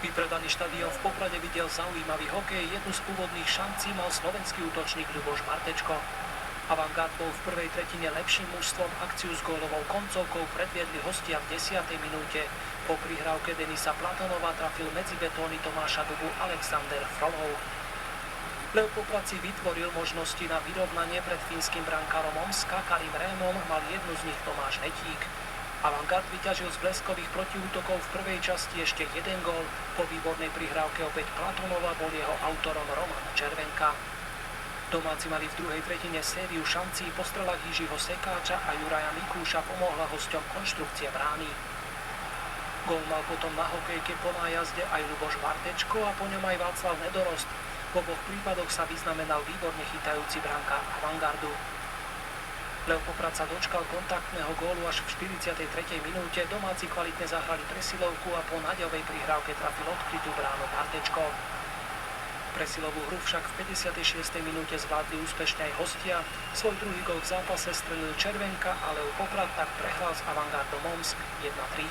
Vypredaný štadión v Poprade videl zaujímavý hokej, jednu z pôvodných šancí mal slovenský útočník Ľuboš Bartečko. Avantgard bol v prvej tretine lepším mužstvom, akciu s gólovou koncovkou predviedli hostia v 10. minúte. Po prihrávke Denisa Platonova trafil medzi betóny Tomáša Dubu Alexander Frolov. Lev Poprad si vytvoril možnosti na vyrovnanie pred fínskym brankárom Omska Karim Rémom, mal jednu z nich Tomáš Hetík. Avantgard vyťažil z bleskových protiútokov v prvej časti ešte jeden gól. Po výbornej prihrávke opäť Platonova bol jeho autorom Roman Červenka. Domáci mali v druhej tretine sériu šancí, po strelách Jižiho Sekáča a Juraja Mikúša pomohla hosťom konštrukcia brány. Gól mal potom na hokejke po nájazde aj Ľuboš Bartečko a po ňom aj Václav Nedorost. V oboch prípadoch sa vyznamenal výborne chytajúci brankár Avantgardu. Lev Poprad sa dočkal kontaktného gólu až v 43. minúte, domáci kvalitne zahrali presilovku a po Naďovej prihrávke trafil odkrytú bránu Bartečko. Presilovú hru však v 56. minúte zvládli úspešne aj hostia. Svoj druhý gól v zápase strelil Červenka, ale Lev Poprad tak prehral s Avantgardom Omsk 1-3.